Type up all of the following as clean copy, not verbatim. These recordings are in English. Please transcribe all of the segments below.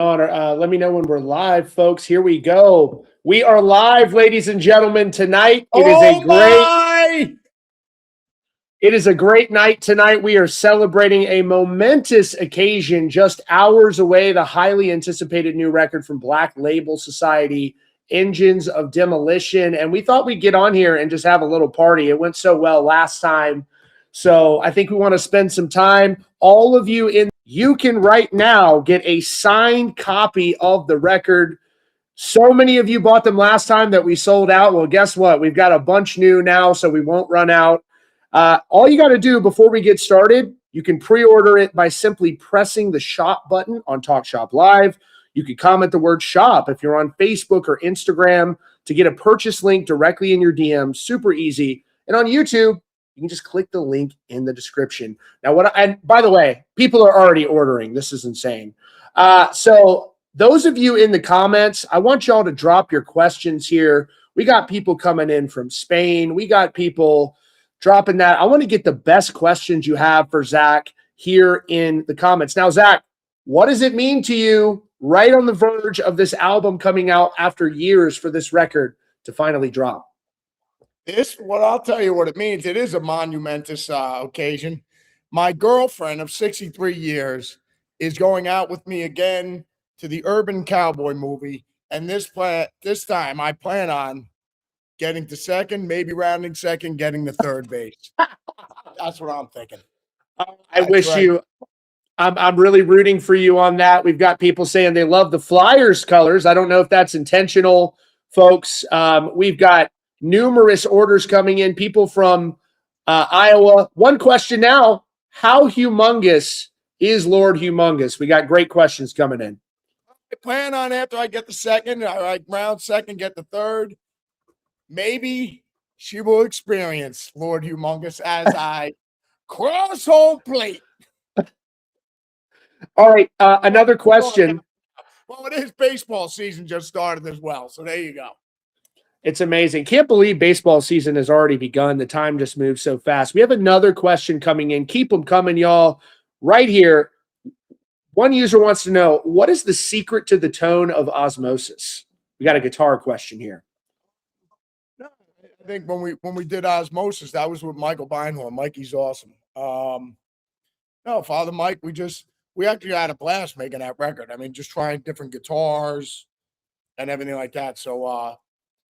Let me know when we're live, folks. Here we go. We are live, ladies and gentlemen, tonight. Oh my! It is a great night tonight. We are celebrating a momentous occasion just hours away, the highly anticipated new record from Black Label Society, Engines of Demolition. And we thought we'd get on here and just have a little party. It went so well last time. So I think we want to spend some time. All of you can right now get a signed copy of the record. So many of you bought them last time that we sold out. Well, guess what? We've got a bunch new now, so we won't run out. All you got to do before we get started, you can pre-order it by simply pressing the shop button on Talk Shop Live. You can comment the word shop if you're on Facebook or Instagram to get a purchase link directly in your DM. Super easy. And on YouTube, you can just click the link in the description. Now, and by the way, people are already ordering. This is insane. So those of you in the comments, I want y'all to drop your questions here. We got people coming in from Spain. We got people dropping that. I want to get the best questions you have for Zakk here in the comments. Now, Zakk, what does it mean to you right on the verge of this album coming out after years for this record to finally drop? I'll tell you what it means. It is a monumentous occasion. My girlfriend of 63 years is going out with me again to the Urban Cowboy movie. And this time I plan on getting to second, maybe rounding second, getting the third base. That's what I'm thinking. I'm really rooting for you on that. We've got people saying they love the Flyers colors. I don't know if that's intentional, folks. We've got numerous orders coming in, people from Iowa. One question now, how humongous is Lord Humongous? We got great questions coming in. I plan on after I get the second, I round second, get the third. Maybe she will experience Lord Humongous as I cross home plate. All right, another question. Well, it is baseball season just started as well, so there you go. It's amazing. Can't believe baseball season has already begun. The time just moves so fast. We have another question coming in. Keep them coming, y'all. Right here, one user wants to know, what is the secret to the tone of Osmosis? We got a guitar question here. I think when we did Osmosis, that was with Michael Beinhorn. Mikey's awesome. No, Father Mike, we actually had a blast making that record. I mean, just trying different guitars and everything like that. So,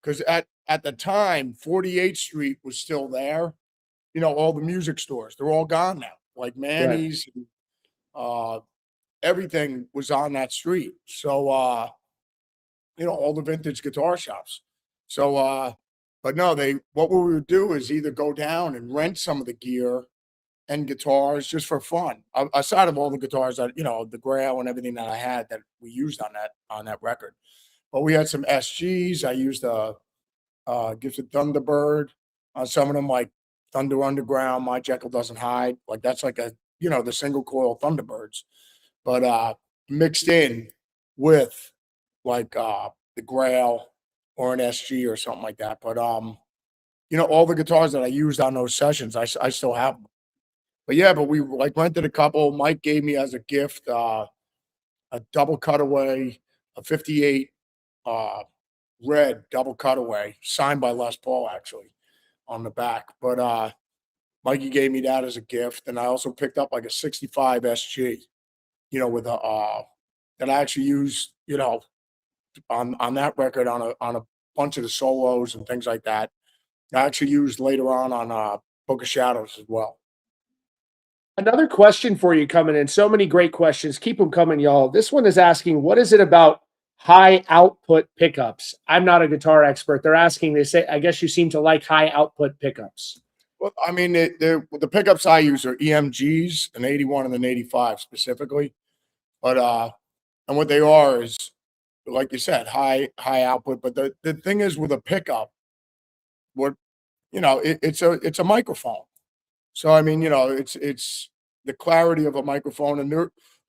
because at the time, 48th Street was still there. You know, all the music stores, they're all gone now. Like Manny's, right. Everything was on that street. So, you know, all the vintage guitar shops. So, but no, what we would do is either go down and rent some of the gear and guitars just for fun. Aside of all the guitars that, you know, the Grail and everything that I had that we used on that record. But we had some SGs. I used a Gibson Thunderbird on some of them, like Thunder Underground, My Jekyll Doesn't Hide. Like that's like the single coil Thunderbirds. But mixed in with like the Grail or an SG or something like that. But you know, all the guitars that I used on those sessions, I still have them. But yeah, but we like rented a couple. Mike gave me as a gift a double cutaway, a 58 red double cutaway, signed by Les Paul actually on the back. But Mikey gave me that as a gift, and I also picked up like a 65 SG, you know, with a that I actually used, you know, on that record on a bunch of the solos and things like that. I actually used later on Book of Shadows as well. Another question for you coming in. So many great questions. Keep them coming, y'all. This one is asking, what is it about high output pickups? I'm not a guitar expert. They're asking, they say, I guess you seem to like high output pickups. Well, I mean, the pickups I use are EMGs, an 81 and an 85 specifically. But and what they are is, like you said, high output. But the thing is with a pickup, what you know, it's a microphone. So I mean, you know, it's the clarity of a microphone, and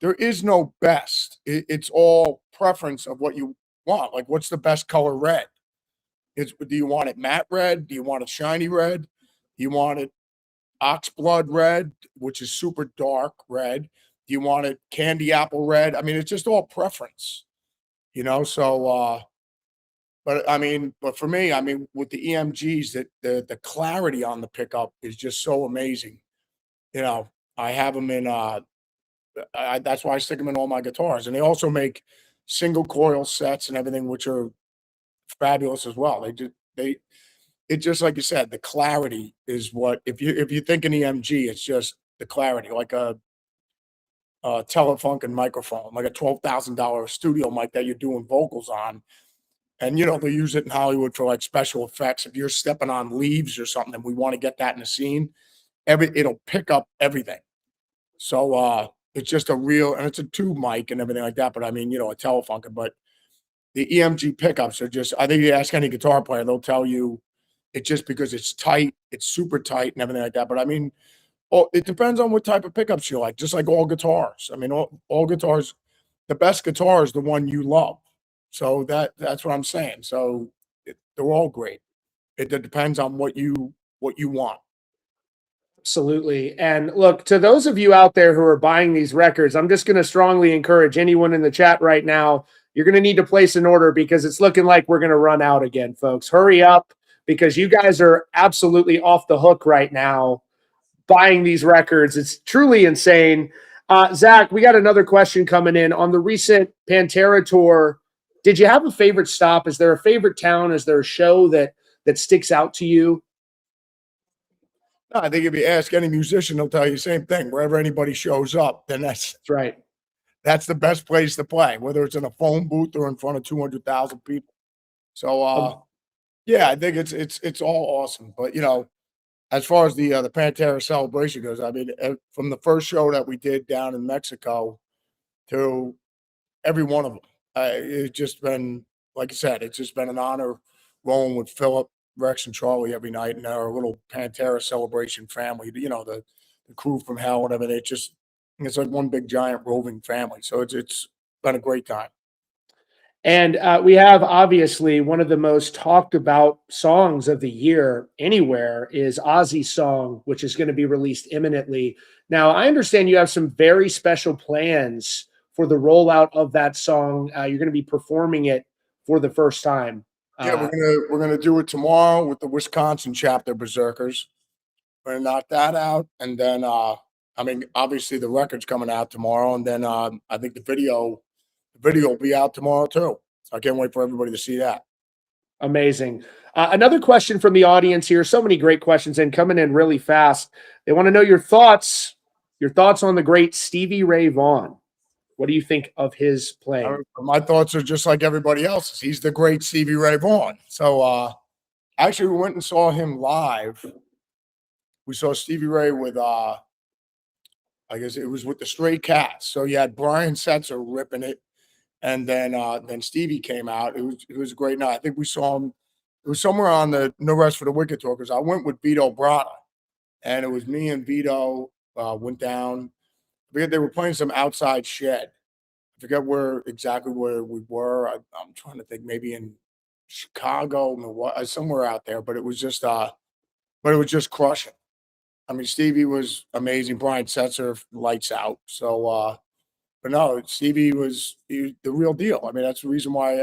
there is no best. It's all preference of what you want. Like, what's the best color red? Do you want it matte red? Do you want it shiny red? Do you want it oxblood red, which is super dark red? Do you want it candy apple red? I mean, it's just all preference, you know. So, but I mean, but for me, I mean, with the EMGs, that the clarity on the pickup is just so amazing. You know, I have them in. That's why I stick them in all my guitars, and they also make single coil sets and everything, which are fabulous as well. They it just like you said, the clarity is what if you think an EMG, it's just the clarity, like a Telefunken microphone, like a $12,000 studio mic that you're doing vocals on. And you know, they use it in Hollywood for like special effects. If you're stepping on leaves or something, and we want to get that in the scene, it'll pick up everything. So it's just a real, and it's a tube mic and everything like that. But I mean, you know, a Telefunken, but the EMG pickups are just, I think you ask any guitar player, they'll tell you it's just because it's tight, it's super tight and everything like that. But I mean, it depends on what type of pickups you like, just like all guitars. I mean, all guitars, the best guitar is the one you love. So that's what I'm saying. So they're all great. It depends on what you want. Absolutely. And look, to those of you out there who are buying these records, I'm just going to strongly encourage anyone in the chat right now. You're going to need to place an order because it's looking like we're going to run out again, folks. Hurry up because you guys are absolutely off the hook right now buying these records. It's truly insane. Zakk, we got another question coming in on the recent Pantera tour. Did you have a favorite stop? Is there a favorite town? Is there a show that sticks out to you? No, I think if you ask any musician, they'll tell you the same thing. Wherever anybody shows up, then That's right. that's the best place to play, whether it's in a phone booth or in front of 200,000 people. So yeah, I think it's all awesome. But you know, as far as the Pantera celebration goes, I mean, from the first show that we did down in Mexico to every one of them, it's just been, like I said, it's just been an honor rolling with Philip, Rex, and Charlie every night, and our little Pantera celebration family. You know, the crew from hell and everything. It's like one big giant roving family. So it's been a great time. And we have obviously one of the most talked about songs of the year anywhere is Ozzy's song, which is going to be released imminently. Now, I understand you have some very special plans for the rollout of that song. You're going to be performing it for the first time. Yeah, we're gonna do it tomorrow with the Wisconsin chapter Berserkers. We're gonna knock that out, and then I mean, obviously the record's coming out tomorrow, and then I think the video will be out tomorrow too. So I can't wait for everybody to see that. Amazing. Another question from the audience here. So many great questions and coming in really fast. They want to know your thoughts on the great Stevie Ray Vaughan. What do you think of his playing? My thoughts are just like everybody else's. He's the great Stevie Ray Vaughan. So actually, we went and saw him live. We saw Stevie Ray with I guess it was with the Stray Cats. So you had Brian Setzer ripping it, and then Stevie came out. It was a great night. I think we saw him. It was somewhere on the No Rest for the Wicked tour because I went with Vito Bratta, and it was me and Vito went down. I forget they were playing some outside shed. I forget exactly where we were. I'm trying to think, maybe in Chicago, Milwaukee, somewhere out there. But it was just crushing. I mean, Stevie was amazing. Brian Setzer, lights out. So, but no, Stevie was the real deal. I mean, that's the reason why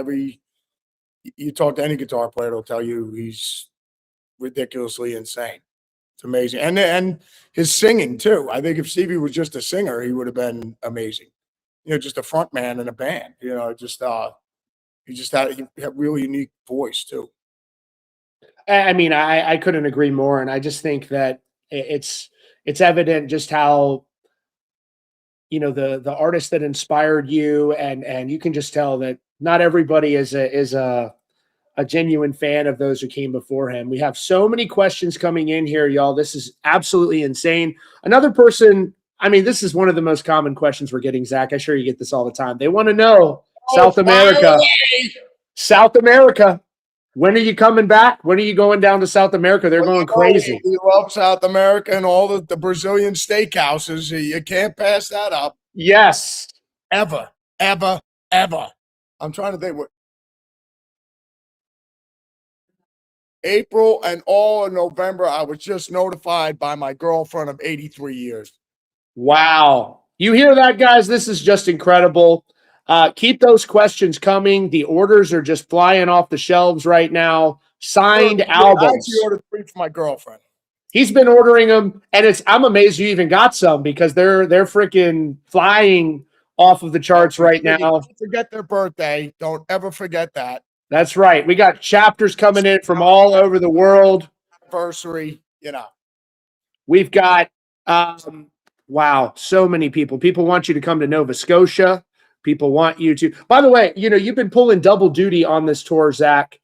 you talk to any guitar player, they'll tell you he's ridiculously insane. It's amazing, and his singing too. I think if Stevie was just a singer, he would have been amazing. You know, just a front man in a band. You know, he had really unique voice too. I mean, I couldn't agree more, and I just think that it's evident just how the artist that inspired you, and you can just tell that not everybody is a genuine fan of those who came before him. We have so many questions coming in here, y'all. This is absolutely insane. Another person, I mean, this is one of the most common questions we're getting, Zakk. I'm sure you get this all the time. They want to know South America. South America. When are you coming back? When are you going down to South America? They're going crazy. We love South America and all the Brazilian steakhouses. You can't pass that up. Yes. Ever, ever, ever. I'm trying to think what. April and all of November, I was just notified by my girlfriend of 83 years. Wow. You hear that, guys? This is just incredible. Keep those questions coming. The orders are just flying off the shelves right now. Signed I actually albums. ordered 3 for my girlfriend. He's been ordering them, and I'm amazed you even got some because they're freaking flying off of the charts right now. Don't forget their birthday. Don't ever forget that. That's right. We got chapters coming in from all over the world. Anniversary, you know. We've got wow, so many people. People want you to come to Nova Scotia. People want you to. By the way, you've been pulling double duty on this tour, Zakk.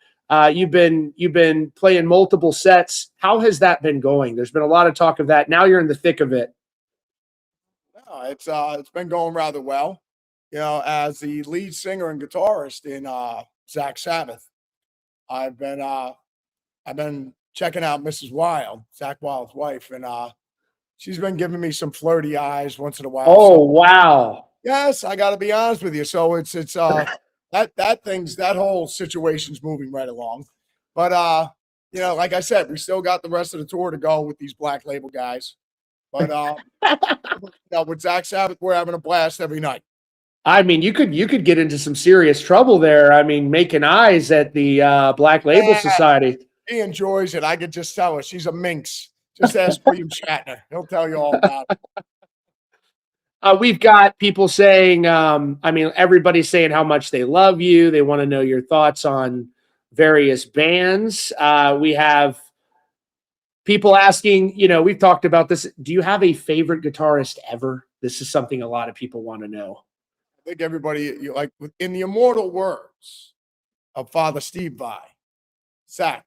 You've been playing multiple sets. How has that been going? There's been a lot of talk of that. Now you're in the thick of it. No, it's been going rather well. As the lead singer and guitarist in Zakk Sabbath, I've been checking out Mrs. Wylde, Zakk Wylde's wife, and she's been giving me some flirty eyes once in a while. Oh, wow. Yes, I got to be honest with you. So it's that whole situation's moving right along. But like I said, we still got the rest of the tour to go with these Black Label guys. But with Zakk Sabbath, we're having a blast every night. I mean, you could get into some serious trouble there. I mean, making eyes at the Black Label Society. She enjoys it. I could just tell her she's a minx. Just ask William Shatner; he'll tell you all about it. We've got people saying, everybody's saying how much they love you. They want to know your thoughts on various bands. We have people asking, we've talked about this. Do you have a favorite guitarist ever? This is something a lot of people want to know. I think everybody, in the immortal words of Father Steve Vai, Zakk,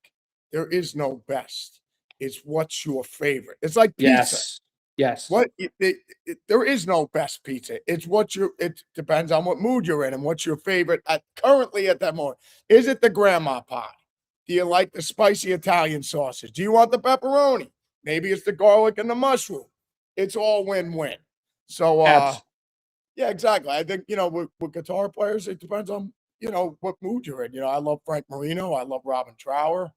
there is no best. It's what's your favorite. It's like pizza. Yes. There is no best pizza. It depends on what mood you're in and what's your favorite currently at that moment. Is it the grandma pie? Do you like the spicy Italian sausage? Do you want the pepperoni? Maybe it's the garlic and the mushroom. It's all win-win. So, yeah, exactly. I think, with guitar players, it depends on, what mood you're in. I love Frank Marino. I love Robin Trower.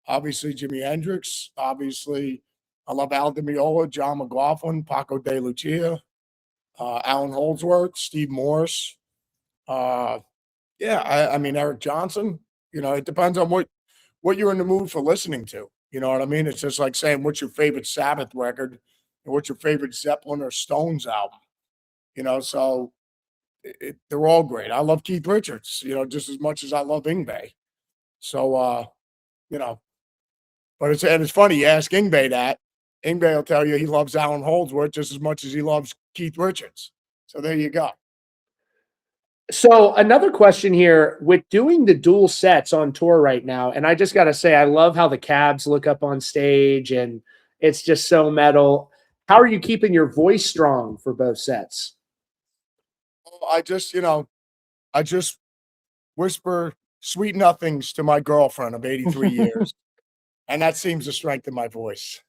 Obviously, Jimi Hendrix. Obviously, I love Al Di Meola, John McLaughlin, Paco de Lucia, Alan Holdsworth, Steve Morse. I mean, Eric Johnson. It depends on what you're in the mood for listening to. You know what I mean? It's just like saying, what's your favorite Sabbath record and what's your favorite Zeppelin or Stones album? So they're all great. I love Keith Richards, just as much as I love Yngwie. So, but it's funny. You ask Yngwie that, Yngwie will tell you he loves Alan Holdsworth just as much as he loves Keith Richards. So there you go. So another question here, with doing the dual sets on tour right now, and I just got to say, I love how the cabs look up on stage and it's just so metal. How are you keeping your voice strong for both sets? I just whisper sweet nothings to my girlfriend of 83 years. And that seems to strengthen my voice.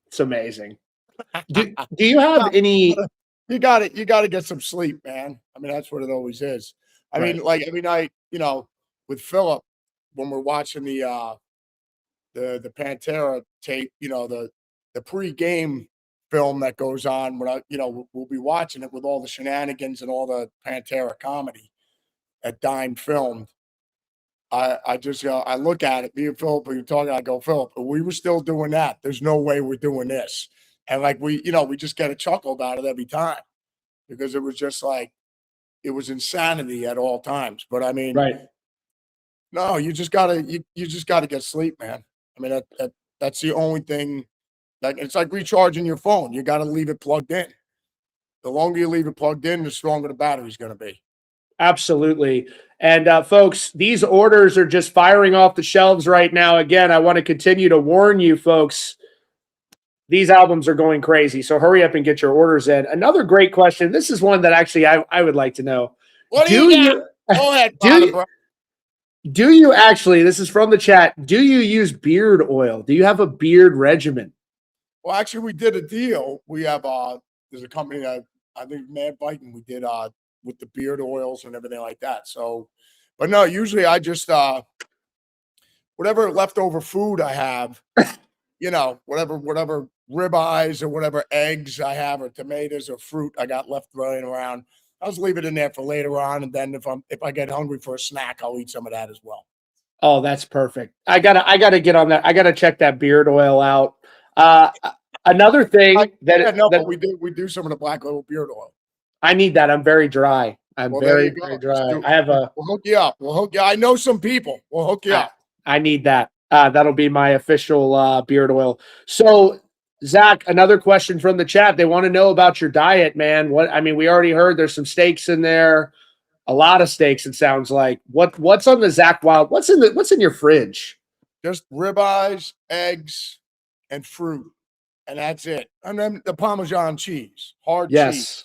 It's amazing. Do you have any? You got to get some sleep, man. I mean, that's what it always is. I mean, like every night, with Philip, when we're watching the Pantera tape, the pre-game film that goes on, when we'll be watching it with all the shenanigans and all the Pantera comedy that Dime filmed. I just I look at it, me and Philip, we were talking, I go, Philip, if we were still doing that, there's no way we're doing this. And we just get a chuckle about it every time because it was just like, it was insanity at all times. But I mean, no, you just gotta get sleep, man. I mean, that's the only thing. It's like recharging your phone. You got to leave it plugged in. The longer you leave it plugged in, the stronger the battery's going to be. Absolutely. And folks, these orders are just firing off the shelves right now. Again, I want to continue to warn you folks, these albums are going crazy. So hurry up and get your orders in. Another great question. This is one that actually I would like to know. What do you go ahead, do you actually, this is from the chat, do you use beard oil? Do you have a beard regimen? Well, actually, we did a deal. We have there's a company that I think Mad Viking, we did with the beard oils and everything like that. So, but no, usually I just whatever leftover food I have, whatever ribeyes or whatever eggs I have or tomatoes or fruit I got left laying around. I'll just leave it in there for later on, and then if I get hungry for a snack, I'll eat some of that as well. Oh, that's perfect. I gotta get on that. I gotta check that beard oil out. Uh, Another thing Yeah, no, that but we do some of the black little beard oil. I need that. I'm very dry. I'm Well, there you very, go. very Just dry. do. I have a We'll hook you up. We'll hook you. I know some people. We'll hook you I, up. I need that. That'll be my official beard oil. So, Zakk, another question from the chat. They want to know about your diet, man. We already heard there's some steaks in there, a lot of steaks. It sounds like. What's on the Zakk Wylde? What's in your fridge? Just ribeyes, eggs, and fruit, and that's it. And then the Parmesan cheese, hard cheese. Yes,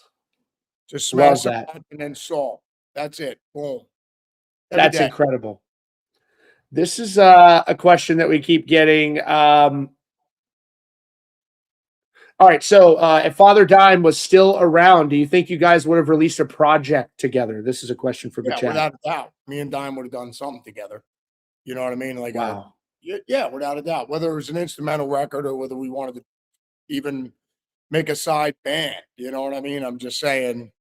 Just love smash some that. that and then salt. That's it. Boom. Every That's day. incredible. This is a question that we keep getting. All right, so if Father Dime was still around, do you think you guys would have released a project together? This is a question from the Yeah, chat. without a doubt. Me and Dime would have done something together. You know what I mean? Like, Wow. yeah, without a doubt. Whether it was an instrumental record or whether we wanted to even make a side band. You know what I mean? I'm just saying,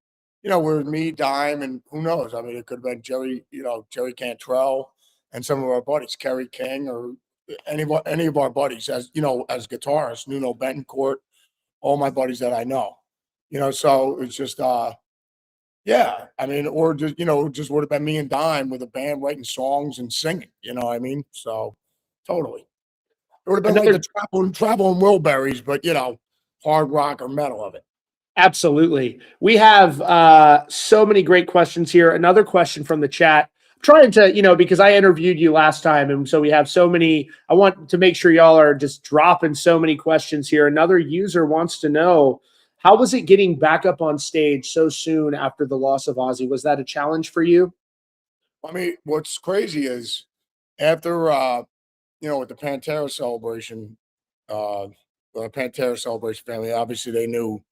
we're me, Dime, and who knows? I mean, it could have been Jerry Cantrell and some of our buddies, Kerry King, or any of our buddies as as guitarists, Nuno Betancourt, all my buddies that I know. So it's just yeah, I mean, or just just would have been me and Dime with a band writing songs and singing, you know what I mean? So totally. It would have been like Another the traveling Wilburys, but hard rock or metal of it. Absolutely. We have so many great questions here. Another question from the chat. I'm trying to, because I interviewed you last time, and so we have so many. I want to make sure y'all are just dropping so many questions here. Another user wants to know, how was it getting back up on stage so soon after the loss of Ozzy? Was that a challenge for you? I mean, what's crazy is after with the Pantera celebration, the Pantera celebration family, obviously they knew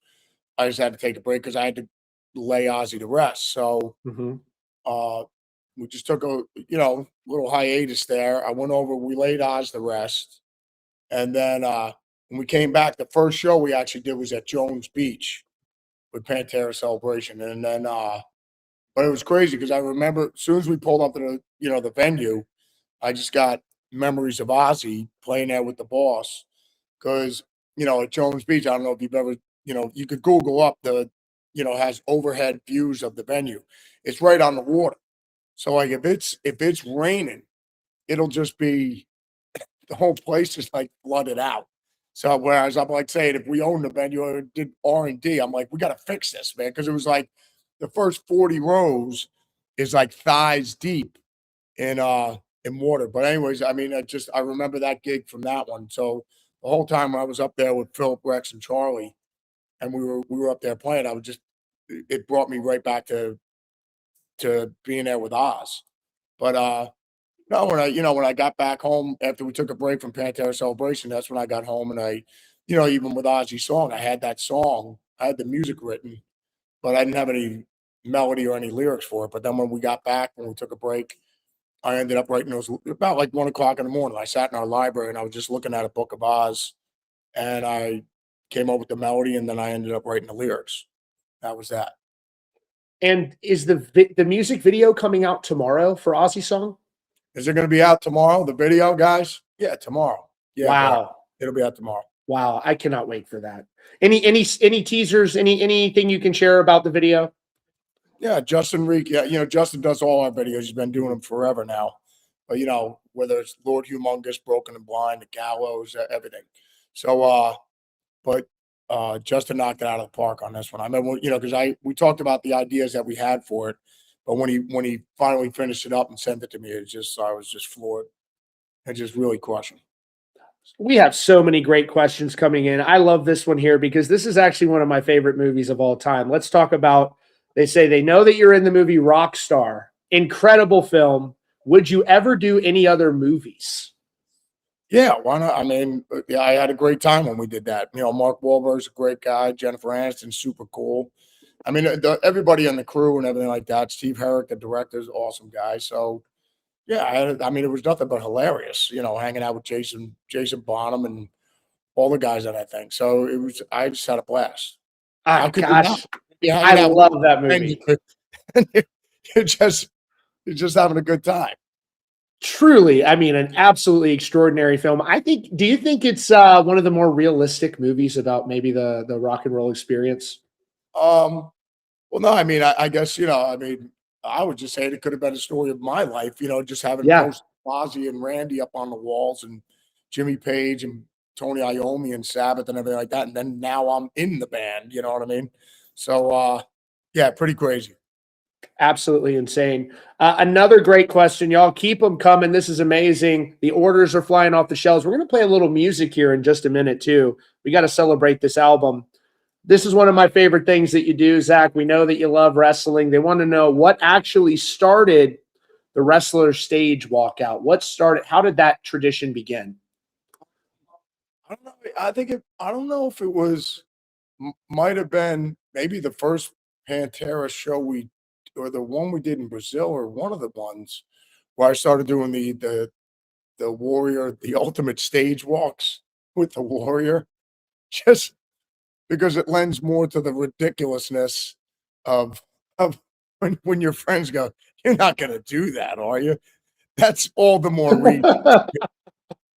I just had to take a break because I had to lay Ozzy to rest. So Mhm. uh we just took a little hiatus there. I went over, we laid Oz to rest, and then when we came back, the first show we actually did was at Jones Beach with Pantera celebration. And then but it was crazy because I remember as soon as we pulled up to the venue, I just got memories of Ozzy playing there with the boss. Because at Jones Beach, I don't know if you've ever, you could Google up has overhead views of the venue. It's right on the water. So like if it's raining, it'll just be, the whole place is like flooded out. So whereas I'm like saying, if we owned the venue or did R&D, I'm like, we got to fix this, man, because it was like the first 40 rows is like thighs deep in water. But anyways, I mean, I remember that gig from that one. So the whole time I was up there with Philip, Rex, and Charlie, and we were up there playing, it brought me right back to being there with Oz. But no, when I got back home after we took a break from Pantera Celebration, that's when I got home, and even with Ozzy's song, I had that song, I had the music written, but I didn't have any melody or any lyrics for it. But then when we got back, when we took a break, I ended up writing those about like 1 o'clock in the morning. I sat in our library and I was just looking at a book of Oz, and I came up with the melody, and then I ended up writing the lyrics. That was that. And is the music video coming out tomorrow for Ozzy song? Is it going to be out tomorrow? The video, guys? Yeah, tomorrow. Yeah, bro. Wow. It'll be out tomorrow. Wow, I cannot wait for that. Any teasers, anything you can share about the video? Yeah, Justin Reek. Yeah, Justin does all our videos. He's been doing them forever now. But whether it's Lord Humongous, Broken and Blind, The Gallows, everything. So but Justin knocked it out of the park on this one. I mean, because we talked about the ideas that we had for it, but when he finally finished it up and sent it to me, I was just floored and just really crushing. We have so many great questions coming in. I love this one here because this is actually one of my favorite movies of all time. Let's talk about, they say they know that you're in the movie Rockstar. Incredible film. Would you ever do any other movies? Yeah, why not? I mean, yeah, I had a great time when we did that. Mark Wahlberg's a great guy. Jennifer Aniston's super cool. I mean, everybody on the crew and everything like that. Steve Herrick, the director, is an awesome guy. So, yeah, I mean, it was nothing but hilarious. Hanging out with Jason Bonham and all the guys on that thing. So I just had a blast. How Ah, could you not? gosh, You're I hanging out with love that and movie. you're just you're just having a good time. Truly, I mean, an absolutely extraordinary film. I think. Do you think it's one of the more realistic movies about maybe the rock and roll experience? Well, no, I mean, I guess, I mean, I would just say it could have been a story of my life, just having Yeah, post Ozzy and Randy up on the walls and Jimmy Page and Tony Iommi and Sabbath and everything like that. And then now I'm in the band, you know what I mean? So, yeah, pretty crazy. absolutely insane. Another great question, y'all. Keep them coming. This is amazing. The orders are flying off the shelves. We're going to play a little music here in just a minute, too. We got to celebrate this album. This is one of my favorite things that you do, Zakk. We know that you love wrestling. They want to know what actually started the wrestler stage walkout. What started, how did that tradition begin? I don't know. I don't know if it was, might have been maybe the first Pantera show or the one we did in Brazil or one of the ones where I started doing the warrior, the ultimate stage walks with the warrior, just because it lends more to the ridiculousness of when your friends go, "You're not gonna do that, are you?" That's all the more reason.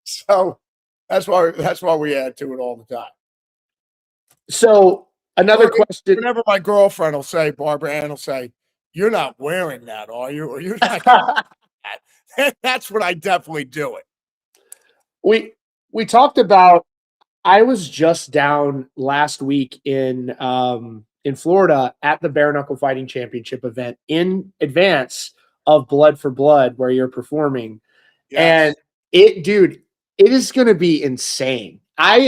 So that's why we add to it all the time. So, another Or question. whenever my girlfriend will say, Barbara Ann will say, "You're not wearing that, are you?" Or "You're not gonna do that." That's when I definitely do it. we we talked about I was just down last week in Florida at the Bare Knuckle Fighting Championship event in advance of Blood for Blood, where you're performing. And Yes. dude, it is going to be insane. I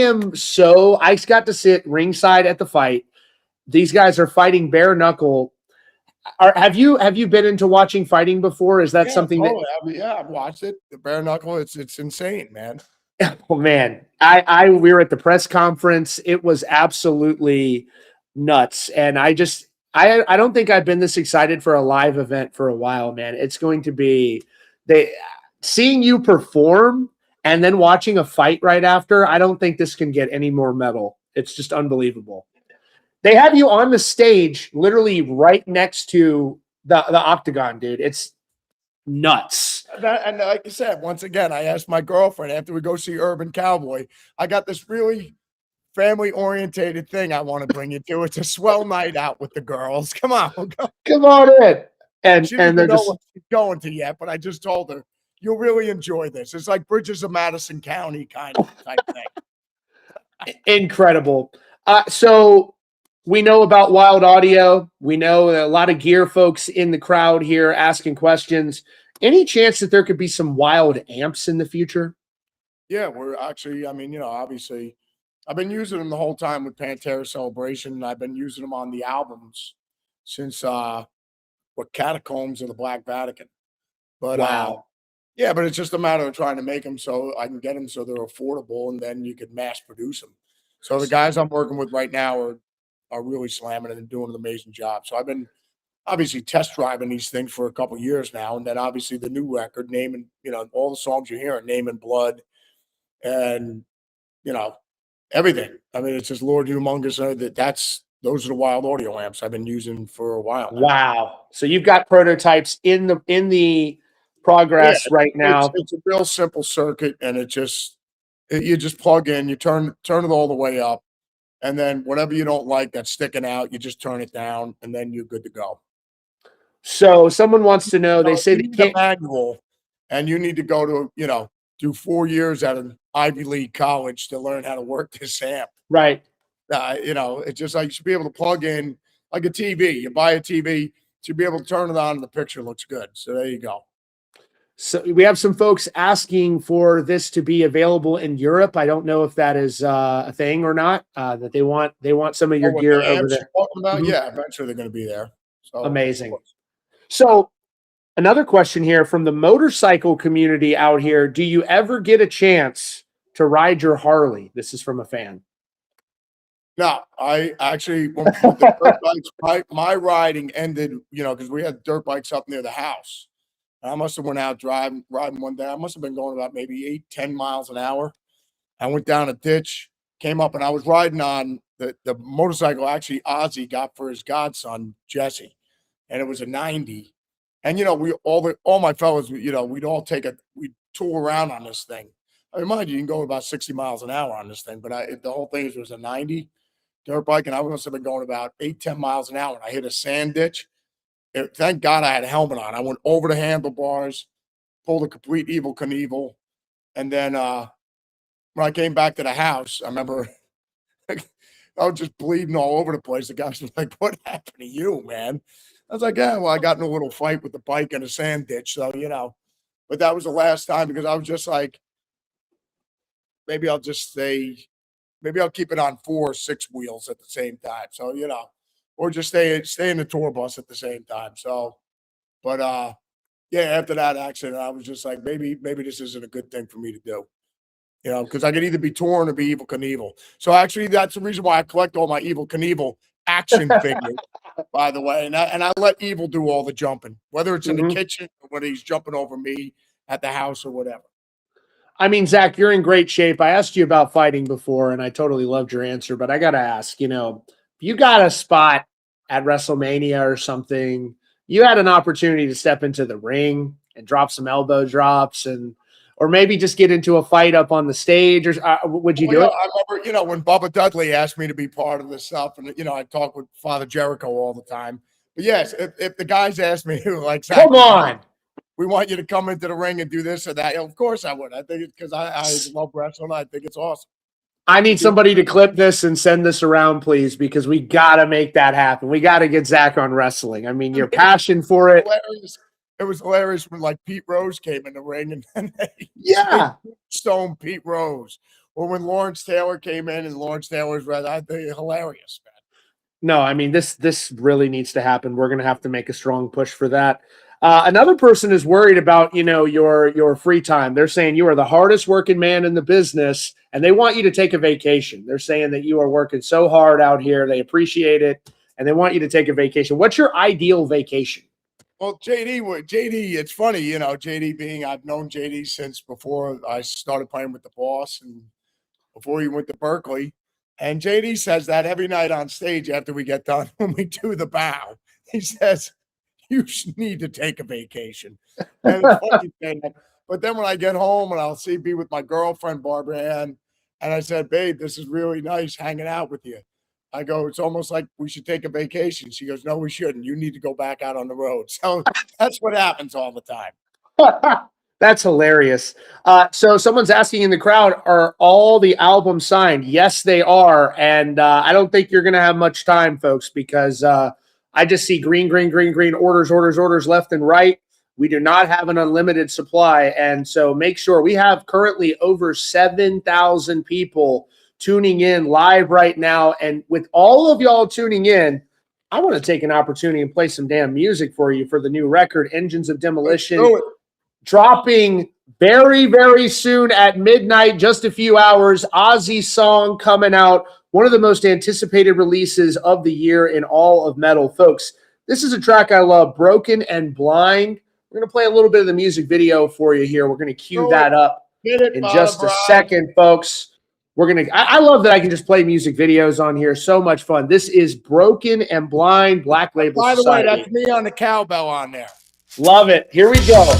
got to sit ringside at the fight. These guys are fighting bare knuckle. Have you been into watching fighting before? Is that Yeah, something that, totally. I mean, yeah, I've watched it. The bare knuckle, it's insane, man. oh man, we were at the press conference. It was absolutely nuts. And I don't think I've been this excited for a live event for a while, man. It's going to be they seeing you perform and then watching a fight right after. I don't think this can get any more metal. It's just unbelievable. They have you on the stage, literally right next to the octagon, dude. It's nuts. And like I said, once again, I asked my girlfriend after we go see Urban Cowboy, I got this really family orientated thing I want to bring you to. It's a swell night out with the girls. Come on, we'll go. Come on in. She And doesn't they're know just what she's going to yet, but I just told her, you'll really enjoy this. It's like Bridges of Madison County kind of type thing. incredible. So we know about Wild Audio. We know a lot of gear folks in the crowd here asking questions. Any chance that there could be some wild amps in the future? Yeah, we're actually, I mean, obviously, I've been using them the whole time with Pantera Celebration, and I've been using them on the albums since what Catacombs of the Black Vatican. But Wow. yeah, but it's just a matter of trying to make them so I can get them so they're affordable, and then you can mass produce them. So the guys I'm working with right now are really slamming it and doing an amazing job. So I've been obviously test driving these things for a couple years now, and then obviously the new record, naming all the songs you hear are Name and Blood, and you know everything. I mean, it's just Lord Humongous. Those are the Wild Audio amps I've been using for a while now. Wow. So you've got prototypes in the Yeah, progress right now. it's a real simple circuit, and you just plug in, you turn it all the way up, and then whatever you don't like that's sticking out, you just turn it down, and then you're good to go. So someone wants to know, they say You they need a can't, manual, and you need to go to do 4 years at an Ivy League college to learn how to work this amp. right. It's just like you should be able to plug in like a TV. You buy a TV, to be able to turn it on, and the picture looks good. So there you go. So we have some folks asking for this to be available in Europe. I don't know if that is a thing or not. That they want some of Oh, your what the gear over amps there. you're talking about? Mhm. Yeah, eventually they're going to be there. So of Amazing. course. So another question here from the motorcycle community out here: do you ever get a chance to ride your Harley? This is from a fan. No, I actually with the dirt bikes, my riding ended, because we had dirt bikes up near the house. I must have went out riding one day. I must have been going about maybe 8, 10 miles an hour. I went down a ditch, came up, and I was riding on the motorcycle actually Ozzy got for his godson, Jesse, and it was a 90. And, you know, all my fellas, you know, we'd tool around on this thing. I mean, mind you, you can go about 60 miles an hour on this thing, but the whole thing was a 90 dirt bike, and I must have been going about 8-10 miles an hour, and I hit a sand ditch. Thank God I had a helmet on. I went over the handlebars, pulled a complete Evel Knievel, and then when I came back to the house, I remember I was just bleeding all over the place. The guys were like, "What happened to you, man?" I was like, "Yeah, well, I got in a little fight with the bike in a sand ditch, so, you know." But that was the last time, because I was just like, maybe I'll keep it on 4 or 6 wheels at the same time. So, you know, or just stay in the tour bus at the same time. So, but yeah, after that accident, I was just like, maybe this isn't a good thing for me to do. You know, because I could either be torn or be Evel Knievel. So actually, that's the reason why I collect all my Evel Knievel action figures, by the way. And I let Evel do all the jumping, whether it's in the kitchen or whether he's jumping over me at the house or whatever. I mean, Zakk, you're in great shape. I asked you about fighting before, and I totally loved your answer. But I got to ask, you know, if you got a spot at WrestleMania or something, you had an opportunity to step into the ring and drop some elbow drops, or maybe just get into a fight up on the stage, or would you do it? I remember, you know, when Bubba Dudley asked me to be part of this stuff, and, you know, I talk with Father Jericho all the time. But yes, if the guys asked me, like, come on, we want you to come into the ring and do this or that, of course I would. I think it's because I love wrestling. I think it's awesome. I need somebody to clip this and send this around, please, because we got to make that happen. We got to get Zakk on wrestling. I mean, your passion for it. It was hilarious when, like, Pete Rose came in the ring and then they stone Pete Rose. Or when Lawrence Taylor came in and Lawrence Taylor's I think hilarious, man. No, I mean, this really needs to happen. We're going to have to make a strong push for that. Another person is worried about, you know, your free time. They're saying you are the hardest working man in the business, and they want you to take a vacation. They're saying that you are working so hard out here. They appreciate it, and they want you to take a vacation. What's your ideal vacation? Well, JD, it's funny, you know, I've known JD since before I started playing with the Boss and before he went to Berkeley. And JD says that every night on stage after we get done, when we do the bow, he says, "You need to take a vacation." And it's funny, but then when I get home and I'll be with my girlfriend, Barbara Ann, and I said, "Babe, this is really nice hanging out with you." I go, "It's almost like we should take a vacation." She goes, "No, we shouldn't. You need to go back out on the road." So that's what happens all the time. That's hilarious. So someone's asking in the crowd, are all the albums signed? Yes, they are. And I don't think you're going to have much time, folks, because I just see green, orders left and right. We do not have an unlimited supply. And so make sure we have currently over 7,000 people tuning in live right now. And with all of y'all tuning in, I want to take an opportunity and play some damn music for you for the new record, Engines of Demolition, dropping very, very soon at midnight, just a few hours. Ozzy's song coming out, one of the most anticipated releases of the year in all of metal. Folks, this is a track I love, Broken and Blind. We're going to play a little bit of the music video for you here. We're going to cue that up in just a second, folks. I love that I can just play music videos on here. So much fun. This is Broken and Blind, Black Label Society. By the way, that's me on the cowbell on there. Love it. Here we go.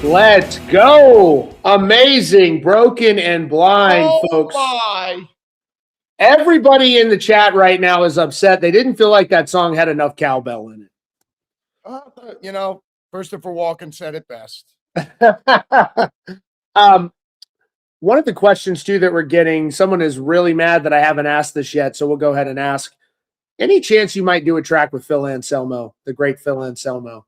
Let's go. Amazing. Broken and Blind, folks. My. Everybody in the chat right now is upset. They didn't feel like that song had enough cowbell in it. Christopher Walken said it best. One of the questions, too, that we're getting, someone is really mad that I haven't asked this yet, so we'll go ahead and ask. Any chance you might do a track with Phil Anselmo, the great Phil Anselmo?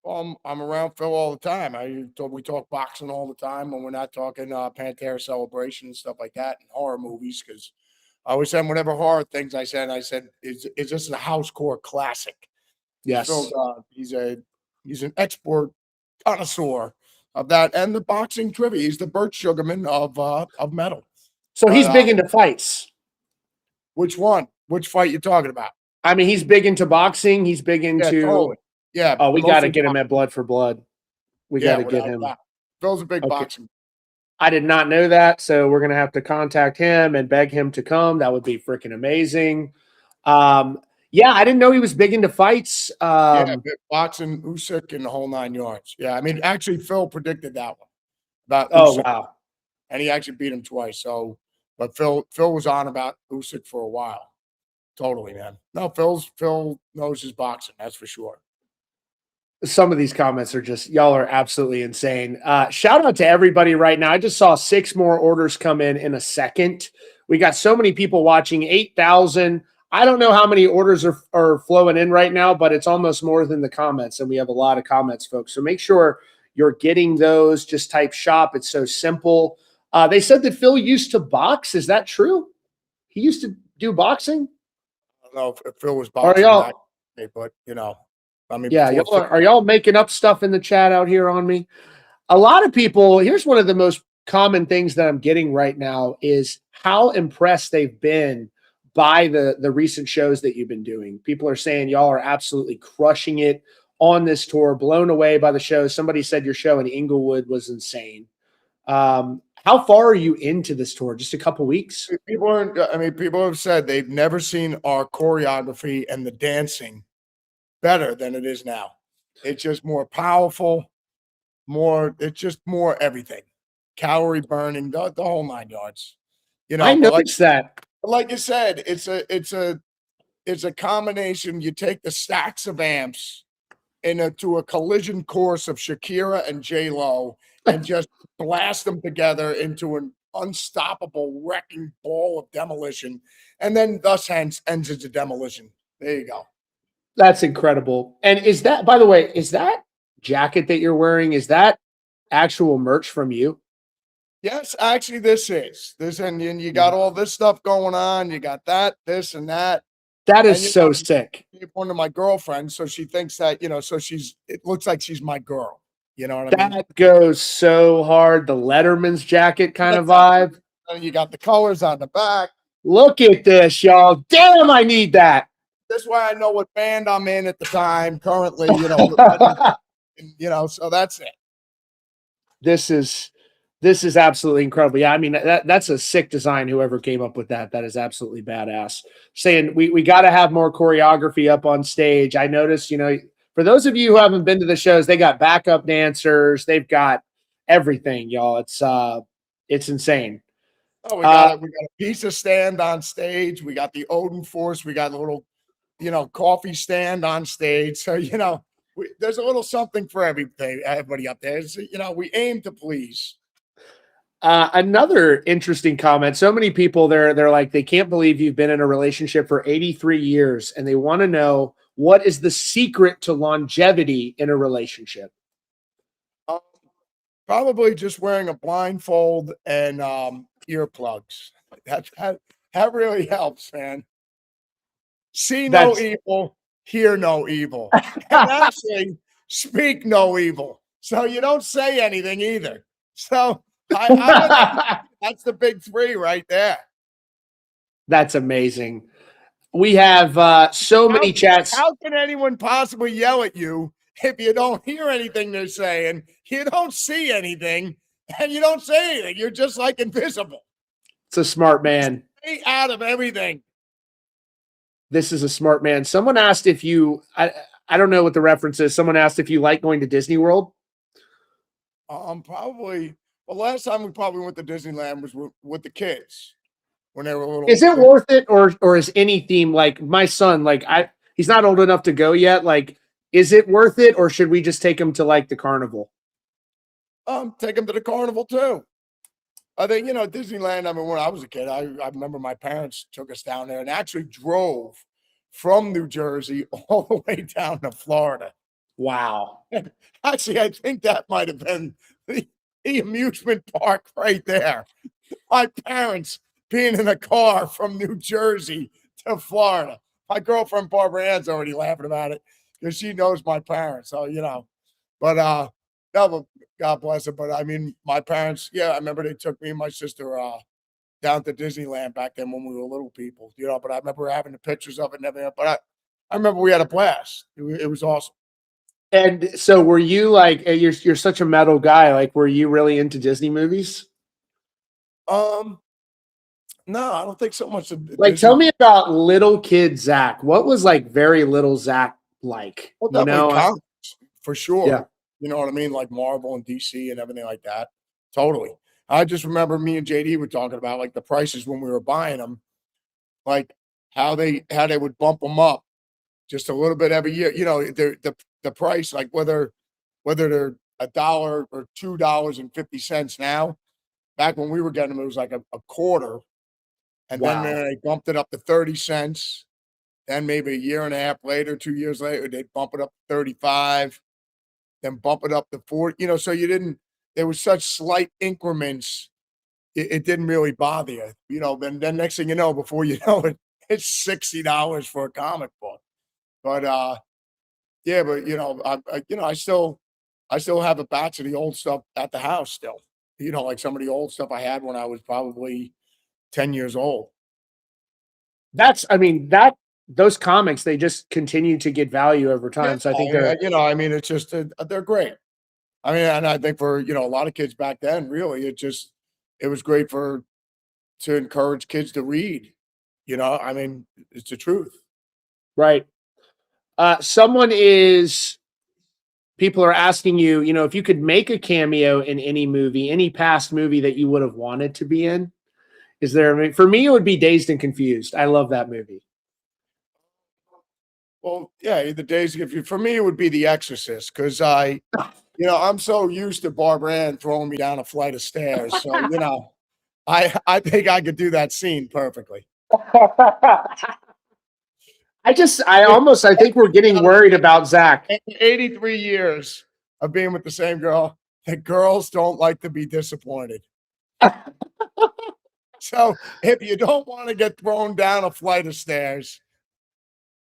I'm around Phil all the time. We talk boxing all the time when we're not talking Pantera Celebration and stuff like that and horror movies, because I always said whatever horror things I said, it's just a housecore classic. Yes. Phil's, he's an expert connoisseur of that and the boxing trivia. He's the Burt Sugarman of metal. So he's big into fights. Which one? Which fight you talking about? I mean, he's big into boxing. He's big into. Yeah, totally. Yeah. Oh, we got to get him at Blood for Blood. We got to get him. Phil's a big boxing. I did not know that, so we're gonna have to contact him and beg him to come. That would be freaking amazing. Yeah, I didn't know he was big into fights. Boxing, Usyk, and the whole 9 yards. Yeah, I mean, actually, Phil predicted that one about Usyk, wow, and he actually beat him twice. So, but Phil was on about Usyk for a while. Totally, man. No, Phil knows his boxing. That's for sure. Some of these comments are just, y'all are absolutely insane. Shout out to everybody right now. I just saw 6 more orders come in a second. We got so many people watching, 8,000. I don't know how many orders are flowing in right now, but it's almost more than the comments, and we have a lot of comments, folks. So make sure you're getting those. Just type shop. It's so simple. They said that Phil used to box. Is that true? He used to do boxing? I don't know if Phil was boxing back, but I mean, yeah, are y'all making up stuff in the chat out here on me? A lot of people, here's one of the most common things that I'm getting right now is how impressed they've been by the recent shows that you've been doing. People are saying y'all are absolutely crushing it on this tour, blown away by the show. Somebody said your show in Inglewood was insane. How far are you into this tour? Just a couple weeks? People have said they've never seen our choreography and the dancing better than it is now. It's just more powerful, it's just more everything. Calorie burning, the whole 9 yards. I noticed that. Like you said, it's a combination. You take the stacks of amps to a collision course of Shakira and J-Lo and just blast them together into an unstoppable wrecking ball of demolition, and then thus ends into demolition. There you go. That's incredible. And is that, by the way, is that jacket that you're wearing, is that actual merch from you? Yes, actually, this, and you got all this stuff going on. You got that, this, and that. That is so sick. One of my girlfriends, so she thinks that, so it looks like she's my girl. You know what I mean? That goes so hard. The Letterman's jacket kind of vibe. And you got the colors on the back. Look at this, y'all. Damn, I need that. That's why I know what band I'm in at the time, currently, so that's it. This is absolutely incredible. Yeah, I mean, that's a sick design, whoever came up with that. That is absolutely badass. Saying we got to have more choreography up on stage. I noticed, for those of you who haven't been to the shows, they got backup dancers. They've got everything, y'all. It's insane. Oh, we got a pizza stand on stage. We got the Odin Force. We got a little, coffee stand on stage. So, there's a little something for everybody up there. We aim to please. Another interesting comment. So many people they're like, they can't believe you've been in a relationship for 83 years and they want to know what is the secret to longevity in a relationship. Probably just wearing a blindfold and earplugs. That really helps, man. See no evil, hear no evil, and actually speak no evil. So you don't say anything either. So that's the big 3 right there. That's amazing. We have so many chats. How can anyone possibly yell at you if you don't hear anything they're saying, you don't see anything, and you don't say anything? You're just like invisible. It's a smart man. Stay out of everything. This is a smart man. Someone asked if you, I don't know what the reference is. Someone asked if you like going to Disney World. Probably. The last time we probably went to Disneyland was with the kids when they were Is little. it worth it, or is any theme, like my son, like he's not old enough to go yet. Like, is it worth it, or should we just take him to like the carnival? Take them to the carnival too. I think, Disneyland. I mean, when I was a kid, I remember my parents took us down there and actually drove from New Jersey all the way down to Florida. Wow. Actually, I think that might have been the amusement park right there. My parents being in a car from New Jersey to Florida. My girlfriend Barbara Ann's already laughing about it because she knows my parents. So, but no, but God bless her. But I mean, my parents, yeah, I remember they took me and my sister down to Disneyland back then when we were little people, but I remember having the pictures of it and everything. But I remember we had a blast. It was awesome. And so, were you like, you're such a metal guy? Like, were you really into Disney movies? Um, no, I don't think so much of Like, tell me Disney. about little kid Zakk. What was like very little Zakk like? Well, You definitely know? comics for Yeah. sure. You know what I mean? Like Marvel and DC and everything like that. Totally. I just remember me and JD were talking about like the prices when we were buying them, like how they would bump them up just a little bit every year. The price, like whether they're $1 or $2.50 now. Back when we were getting them, it was like a quarter, and then Wow. they bumped it up to 30 cents. Then maybe a year and a half later, 2 years later, they'd bump it up to 35, then bump it up to 40. So you didn't. There was such slight increments. It didn't really bother you. Then next thing you know, before you know it, it's $60 for a comic book. But yeah, but I still have a batch of the old stuff at the house still. Like some of the old stuff I had when I was probably 10 years old. I mean, those comics, they just continue to get value over Yeah, time. So I think they're I mean, it's just they're great. I mean, and I think for a lot of kids back then, really, it was great to encourage kids to read. I mean, it's the truth. right. Someone is People are asking you, if you could make a cameo in any movie, any past movie that you would have wanted to be in. Is there? I mean, for me, it would be Dazed and Confused. I love that movie. Well, yeah, the days if you for me it would be The Exorcist because I'm so used to Barbara Ann throwing me down a flight of stairs. So, I think I could do that scene perfectly. I think we're getting worried about Zakk. 83 years of being with the same girl, the girls don't like to be disappointed. So if you don't want to get thrown down a flight of stairs,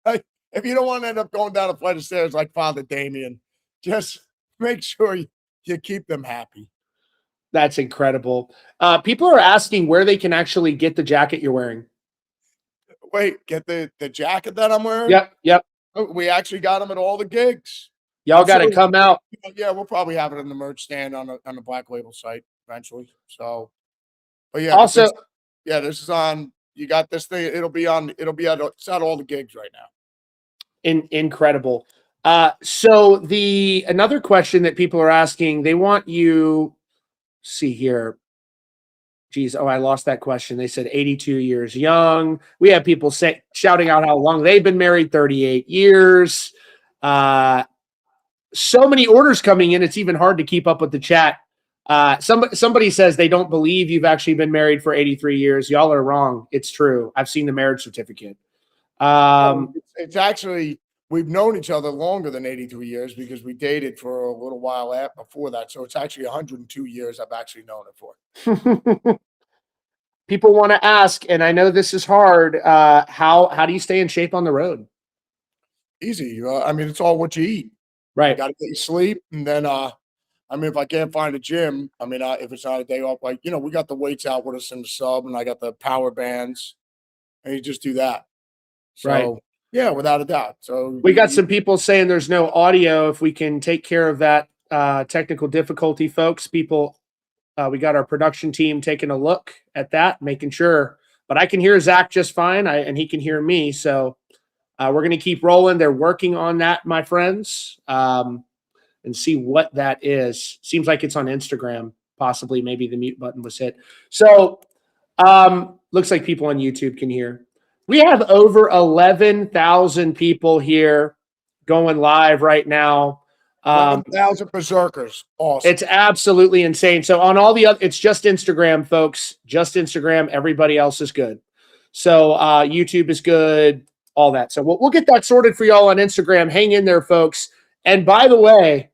if you don't want to end up going down a flight of stairs like Father Damien, just make sure you keep them happy. That's incredible. People are asking where they can actually get the jacket you're wearing. Wait, get the jacket that I'm wearing? Yep, yep. Oh, we actually got them at all the gigs. Y'all got to come out. Yeah, we'll probably have it in the merch stand on the Black Label site eventually. So, but yeah, Also, this is on. You got this thing. It's at all the gigs right now. incredible. So another question that people are asking, they want you. See here. Geez, I lost that question. They said 82 years young. We have people shouting out how long they've been married, 38 years. So many orders coming in, it's even hard to keep up with the chat. Somebody says they don't believe you've actually been married for 83 years. Y'all are wrong. It's true. I've seen the marriage certificate. It's actually, we've known each other longer than 83 years because we dated for a little while before that. So it's actually 102 years I've actually known it for. People want to ask, and I know this is hard. How do you stay in shape on the road? Easy. I mean, it's all what you eat. Right. You got to get your sleep, and then I mean, if I can't find a gym, I mean, if it's not a day off, like we got the weights out with us in the sub, and I got the power bands, and you just do that. So, right. Yeah, without a doubt. So we got some people saying there's no audio. If we can take care of that technical difficulty, folks, we got our production team taking a look at that, making sure. But I can hear Zakk just fine, and he can hear me. So we're going to keep rolling. They're working on that, my friends. and see what that is. Seems like it's on Instagram, possibly. Maybe the mute button was hit. So looks like people on YouTube can hear. We have over 11,000 people here going live right now. 11,000 berserkers. Awesome. It's absolutely insane. So on all the other, it's just Instagram, folks. Just Instagram. Everybody else is good. So YouTube is good. All that. So we'll get that sorted for y'all on Instagram. Hang in there, folks. And by the way,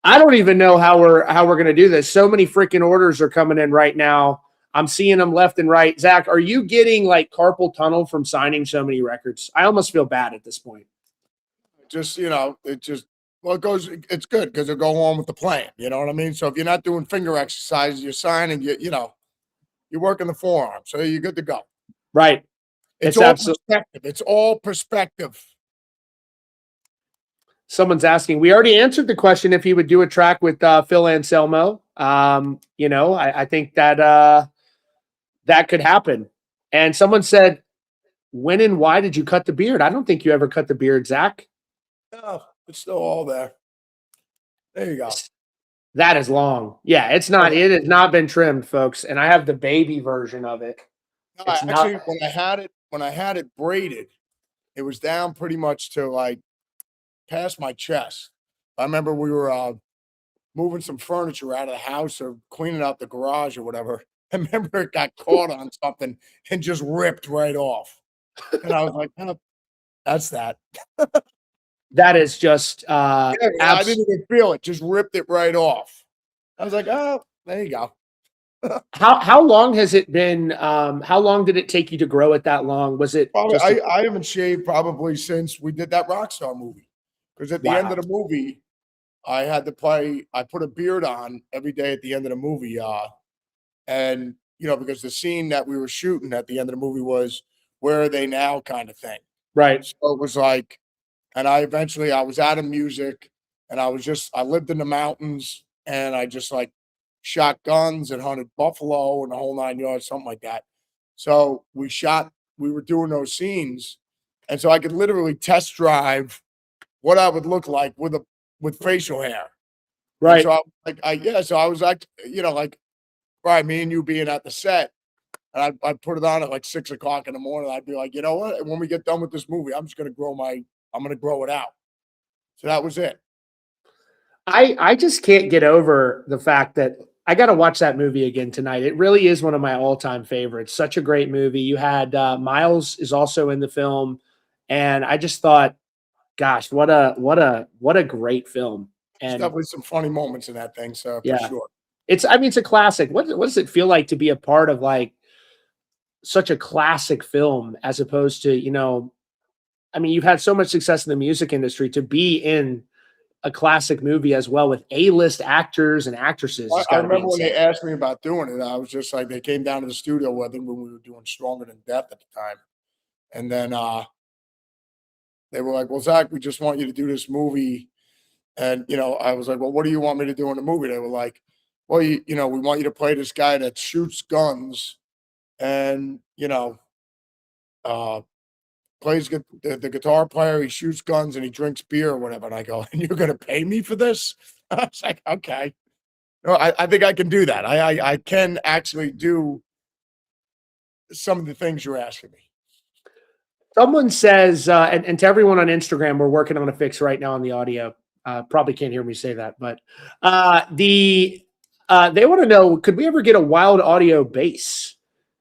I don't even know how we're going to do this. So many freaking orders are coming in right now. I'm seeing them left and right. Zakk, are you getting like carpal tunnel from signing so many records? I almost feel bad at this point. Just, well, it's good because it'll go on with the plan. You know what I mean? So if you're not doing finger exercises, you're signing, you're working the forearm. So you're good to go. Right. It's all perspective. It's all perspective. Someone's asking, we already answered the question if he would do a track with Phil Anselmo. I think that that could happen. And someone said, when and why did you cut the beard? I don't think you ever cut the beard, Zakk. No, it's still all there. There you go. That is long. Yeah, it has not been trimmed, folks. And I have the baby version of it. No, actually, when I had it braided, it was down pretty much to like past my chest. I remember we were moving some furniture out of the house or cleaning out the garage or whatever. I remember it got caught on something and just ripped right off. And I was like, oh, that's that. That is just I didn't even feel it, just ripped it right off. I was like, oh, there you go. How long has it been? How long did it take you to grow it that long? Was it I haven't shaved probably since we did that Rockstar movie. Because at the end of the movie, I put a beard on every day at the end of the movie. And because the scene that we were shooting at the end of the movie was where are they now kind of thing. Right. So it was like, and I was out of music and I lived in the mountains and I just like shot guns and hunted buffalo and the whole 9 yards, something like that. So we were doing those scenes. And so I could literally test drive what I would look like with facial hair. Right. And so I was like, right, me and you being at the set, and I'd put it on at like 6 o'clock in the morning. I'd be like, you know what? When we get done with this movie, I'm going to grow it out. So that was it. I just can't get over the fact that I got to watch that movie again tonight. It really is one of my all-time favorites. Such a great movie. You had Miles is also in the film, and I just thought, gosh, what a great film. And there's definitely some funny moments in that thing. So yeah, for sure. It's a classic. What does it feel like to be a part of like such a classic film as opposed to, you've had so much success in the music industry to be in a classic movie as well with A-list actors and actresses. I remember when they asked me about doing it, I was just like, they came down to the studio with them when we were doing Stronger Than Death at the time. And then they were like, well, Zakk, we just want you to do this movie. And, I was like, well, what do you want me to do in the movie? They were like, well, we want you to play this guy that shoots guns and, plays the guitar player. He shoots guns and he drinks beer or whatever. And I go, and you're going to pay me for this? I was like, okay. No, I think I can do that. I can actually do some of the things you're asking me. Someone says, and to everyone on Instagram, we're working on a fix right now on the audio. Probably can't hear me say that, but they want to know, could we ever get a wild audio bass?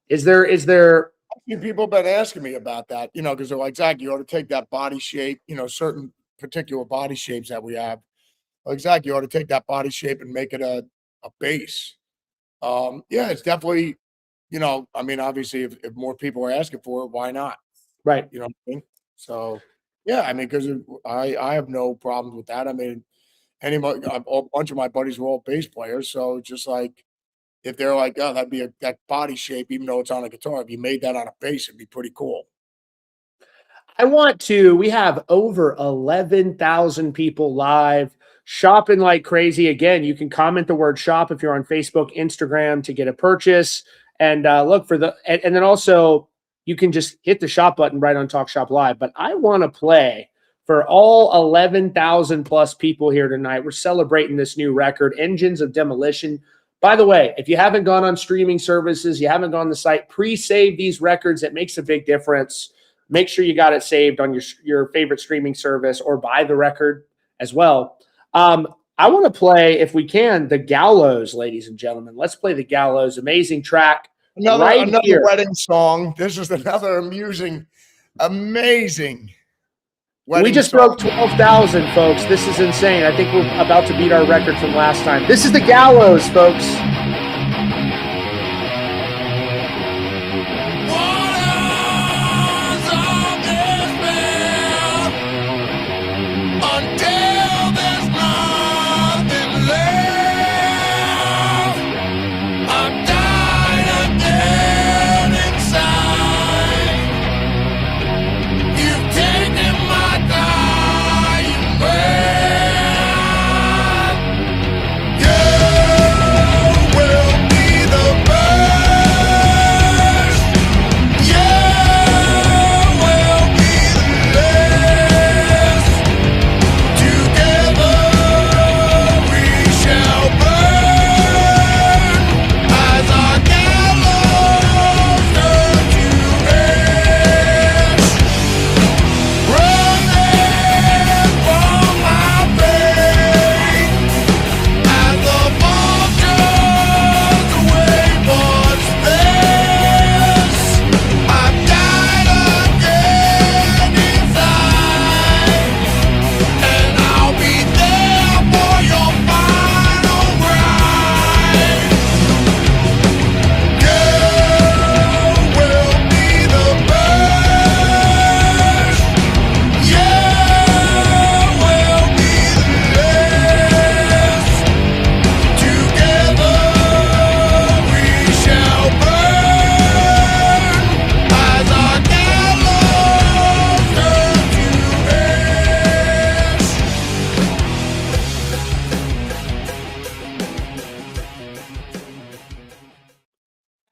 Is there people have been asking me about that, because they're like, Zakk, you ought to take that body shape, certain particular body shapes that we have. Like, Zakk, you ought to take that body shape and make it a bass. Yeah, it's definitely, obviously if more people are asking for it, why not? Right. You know what I mean? So yeah, because I have no problems with that. I mean, a bunch of my buddies were all bass players, so just like if they're like, oh, that'd be that body shape, even though it's on a guitar, if you made that on a bass, it'd be pretty cool. We have over 11,000 people live shopping like crazy. Again, you can comment the word shop if you're on Facebook, Instagram to get a purchase and look for and then also you can just hit the shop button right on Talk Shop Live. But I want to play for all 11,000 plus people here tonight. We're celebrating this new record, Engines of Demolition. By the way, if you haven't gone on streaming services, you haven't gone on the site, pre-save these records. It makes a big difference. Make sure you got it saved on your favorite streaming service, or buy the record as well. I want to play, if we can, The Gallows, ladies and gentlemen. Let's play The Gallows. Amazing track. Another here. wedding song. This is another amazing We just song. broke 12,000, folks. This is insane. I think we're about to beat our record from last time. This is The Gallows, folks.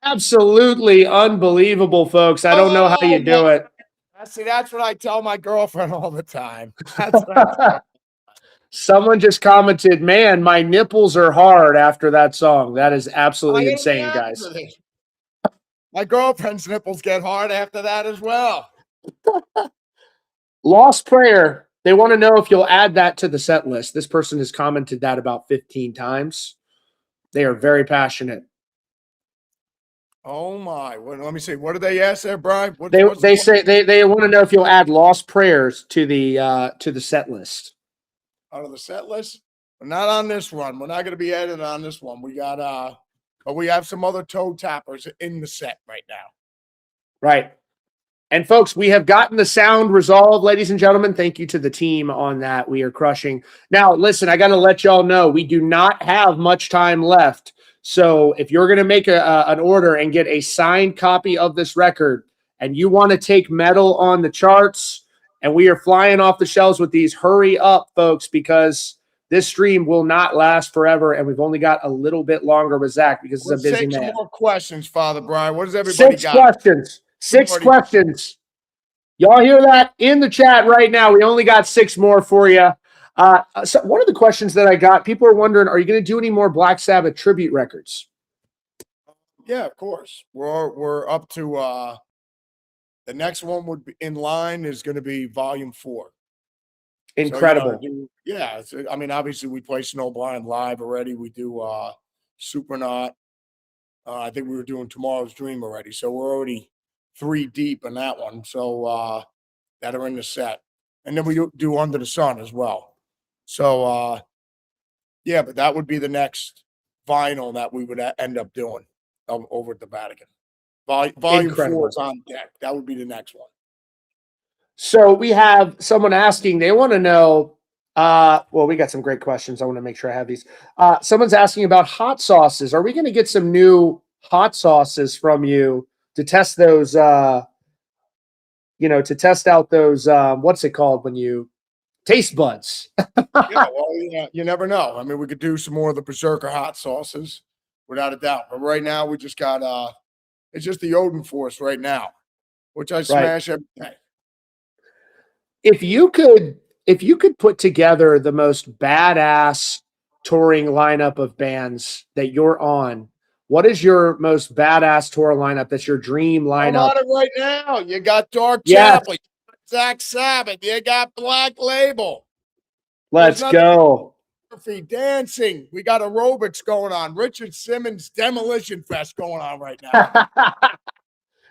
Absolutely unbelievable, folks. I don't know how you do it. See, that's what I tell my girlfriend all the time. Someone just commented, man, my nipples are hard after that song. That is absolutely insane, guys. My girlfriend's nipples get hard after that as well. Lost Prayer. They want to know if you'll add that to the set list. This person has commented that about 15 times. They are very passionate. Oh my! Well, let me see. What do they ask there, Brian? They say they want to know if you'll add Lost Prayers to the set list. Out of the set list? We're not on this one. We're not going to be added on this one. We got but we have some other toe tappers in the set right now. Right. And folks, we have gotten the sound resolved, ladies and gentlemen. Thank you to the team on that. We are crushing. Now, listen, I got to let y'all know we do not have much time left. So if you're going to make an order and get a signed copy of this record, and you want to take metal on the charts, and we are flying off the shelves with these, hurry up, folks, because this stream will not last forever, and we've only got a little bit longer with Zakk because he's a busy man. Some more questions, Father Brian. What does everybody got? Questions. Six questions. Y'all hear that in the chat right now? We only got 6 more for you. So one of the questions that I got, people are wondering, are you going to do any more Black Sabbath tribute records? Yeah, of course. We're up to the next one would be in line is going to be Volume 4. Incredible. So, I mean, obviously we play Snowblind live already. We do Supernaut. I think we were doing Tomorrow's Dream already. So we're already 3 deep in that one. So that are in the set. And then we do Under the Sun as well. So yeah, but that would be the next vinyl that we would end up doing over at the Vatican. Volume 4 is on deck. That would be the next one. So we have someone asking, they want to know, well, we got some great questions. I want to make sure I have these. Someone's asking about hot sauces. Are we going to get some new hot sauces from you to test those, to test out those, what's it called when you taste buds? You never know. I mean, we could do some more of the Berserker hot sauces without a doubt. But right now we just got, it's just the Odin Force right now, which I smash every day. If you could if you could put together the most badass touring lineup of bands that you're on, what is your most badass tour lineup? That's your dream I'm lineup. on it right now. You got Dark Yes, Chapel, you got Zakk Sabbath, you got Black Label. There's let's nothing go. dancing. We got aerobics going on. Richard Simmons Demolition Fest going on right now.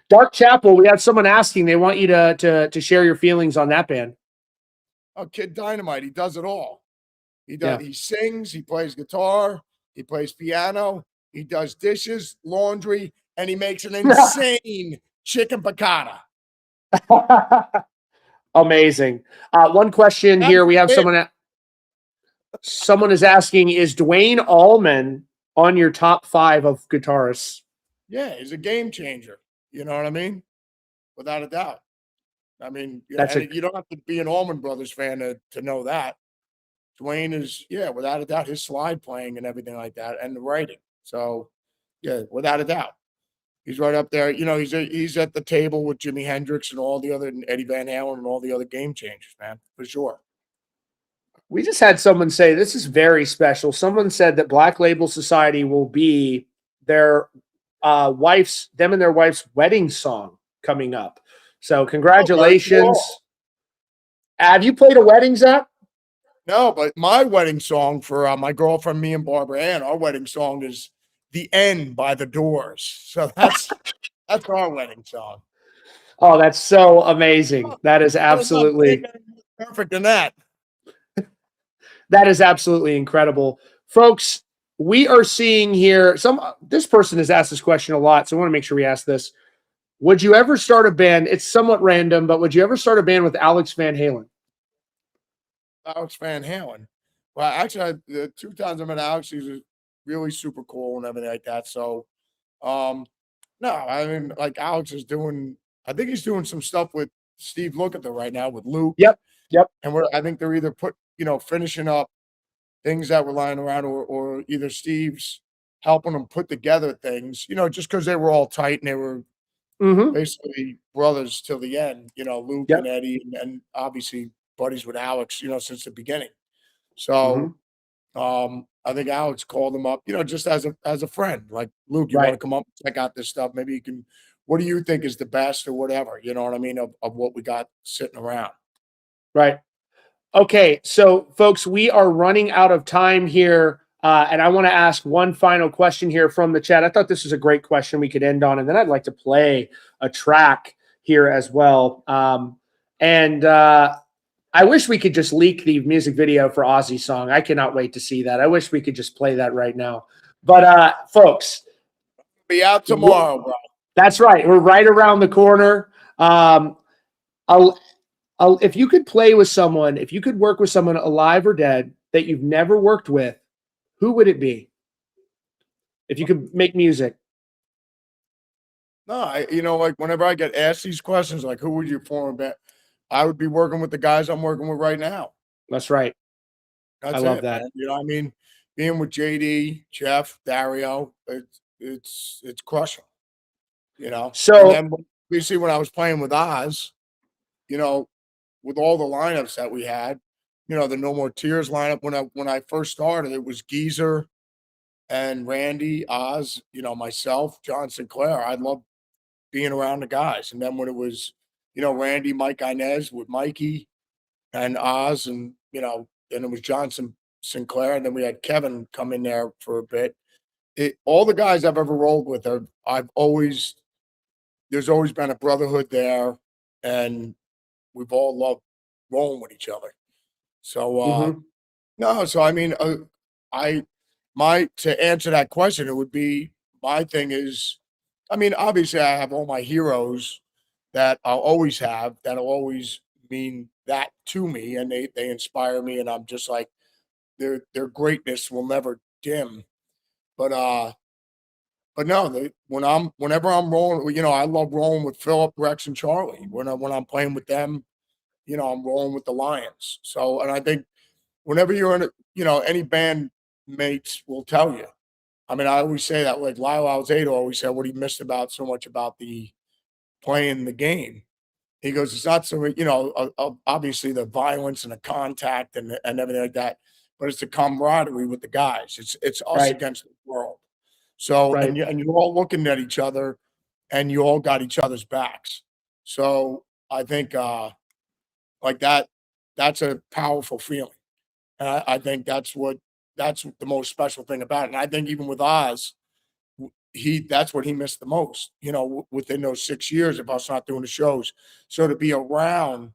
Dark Chapel, we had someone asking, they want you to share your feelings on that band. Oh, Kid Dynamite, he does it all. He does. Yeah. He sings. He plays guitar. He plays piano. He does dishes, laundry, and he makes an insane chicken piccata. Amazing. One question That's here. We have it. someone is asking, is Dwayne Allman on your top 5 of guitarists? Yeah, he's a game changer. You know what I mean? Without a doubt. I mean, That's and you don't have to be an Allman Brothers fan to know that. Dwayne is, yeah, without a doubt, his slide playing and everything like that, and the writing. So, yeah, without a doubt, he's right up there. You know, he's at the table with Jimi Hendrix and all the other and Eddie Van Halen and all the other game changers, man, for sure. We just had someone say this is very special. Someone said that Black Label Society will be their them and their wife's wedding song coming up. So Oh, very congratulations. cool. Have you played a wedding, Zakk? No, but my wedding song for my girlfriend, me and Barbara Ann, our wedding song is "The End" by The Doors. So that's our wedding song. Oh, that's so amazing. That is There's not absolutely perfect in that. that is absolutely incredible. Folks, we are seeing here this person has asked this question a lot, so I want to make sure we ask this. Would you ever start a band? It's somewhat random, but would you ever start a band with Alex Van Halen? Alex Van Halen. Well, actually, the 2 times I met Alex, he was really super cool and everything like that. So, no, I mean, like Alex is doing. I think he's doing some stuff with Steve Lukather right now with Luke. Yep. Yep. And I think they're either finishing up things that were lying around, or either Steve's helping them put together things. Just because they were all tight and they were Mm-hmm. basically brothers till the end. Luke and Yep. Eddie, and obviously buddies with Alex. Since the beginning. Mm-hmm. So, I think Alex called him up, just as a friend, like, "Luke, you wanna Right. come up and check out this stuff? Maybe you can what do you think is the best or whatever?" You know what I mean, of what we got sitting around. Right. Okay, so folks, we are running out of time here, and I want to ask one final question here from the chat. I thought this was a great question we could end on, and then I'd like to play a track here as well. And I wish we could just leak the music video for Ozzy's song. I cannot wait to see that. I wish we could just play that right now. But folks, Be out tomorrow, bro. that's right. We're right around the corner. I'll if you could play with someone, if you could work with someone alive or dead that you've never worked with, who would it be? If you could make music. No, like, whenever I get asked these questions, like, "Who would you form a band?" I would be working with the guys I'm working with right now. That's right. I That's love it, that. man. You know what I mean? Being with JD, Jeff, Dario, it's crushing, And So, then, obviously, when I was playing with Oz, you know, with all the lineups that we had, the No More Tears lineup when I first started, it was Geezer and Randy, Oz, myself, John Sinclair. I loved being around the guys. And then when it was, Randy, Mike Inez with Mikey and Oz, and then it was Sinclair, and then we had Kevin come in there for a bit. All the guys I've ever rolled with there's always been a brotherhood there, and we've all loved rolling with each other. So, mhm, no, so I mean, to answer that question, it would be my thing is, I mean, obviously, I have all my heroes that I'll always have that'll always mean that to me, and they inspire me, and I'm just like their greatness will never dim. But no, whenever I'm rolling, I love rolling with Philip, Rex, and Charlie. When I'm playing with them, I'm rolling with the Lions. So, and I think whenever you're in any band mates will tell you. I mean, I always say that, like Lyle Alzado always said what he missed about so much about the playing the game He goes, it's not so, obviously the violence and the contact and everything like that, but it's the camaraderie with the guys. It's us Right. against the world. So, Right. and you're all looking at each other, and you all got each other's backs. So I think like that's a powerful feeling. And I think that's the most special thing about it. And I think even with Oz, that's what he missed the most, within those 6 years of us not doing the shows. So to be around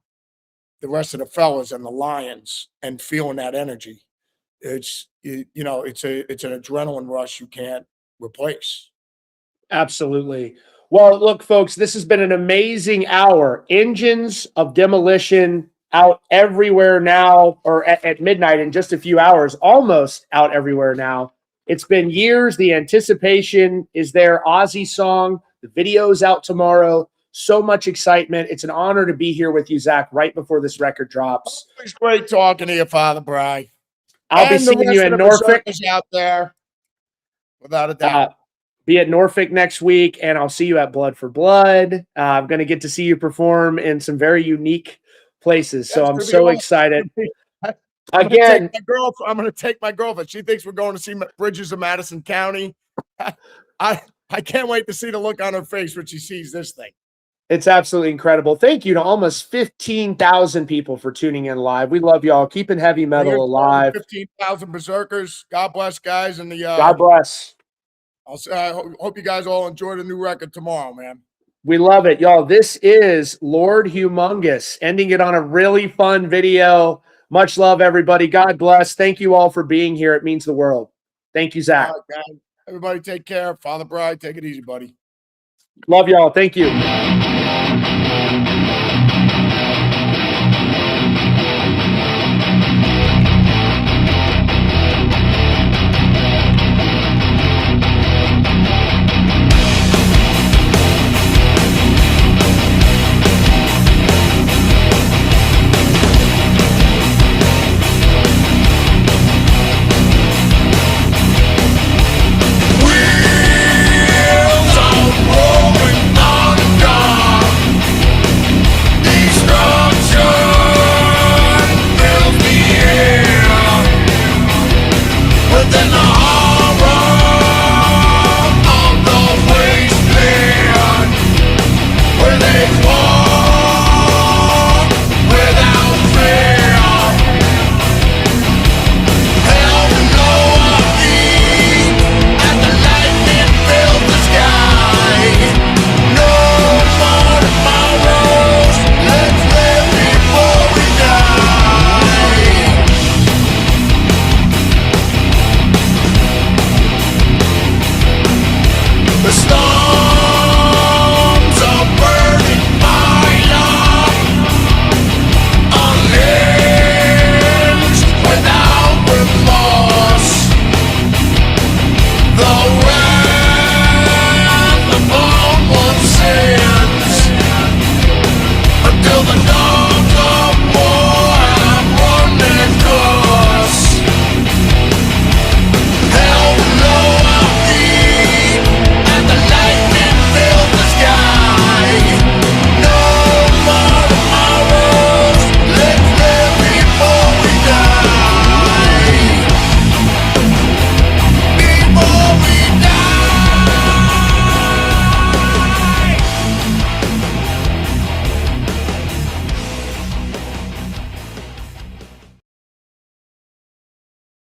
the rest of the fellas and the Lions and feeling that energy, it's an adrenaline rush you can't replace. Absolutely. Well, look, folks, this has been an amazing hour. Engines of Demolition out everywhere now, or at midnight in just a few hours, almost out everywhere now. It's been years. The anticipation is there. Ozzy song, the video's out tomorrow. So much excitement. It's an honor to be here with you, Zakk, right before this record drops. It's great talking to you, Father Bry. I'll be And the seeing rest you of in the Norfolk. berserkers out there, without a doubt. Be at Norfolk next week, and I'll see you at Blood for Blood. I'm going to get to see you perform in some very unique places, so I'm so excited. I'm going to take my girlfriend. She thinks we're going to see Bridges of Madison County. I can't wait to see the look on her face when she sees this thing. It's absolutely incredible. Thank you to almost 15,000 people for tuning in live. We love y'all. Keeping heavy metal alive. 15,000 berserkers. God bless, guys. And God bless. I hope you guys all enjoy the new record tomorrow, man. We love it, y'all. This is Lord Humongous, ending it on a really fun video. Much love, everybody. God bless. Thank you all for being here. It means the world. Thank you, Zakk. Everybody take care. Father Bride, take it easy, buddy. Love y'all. Thank you.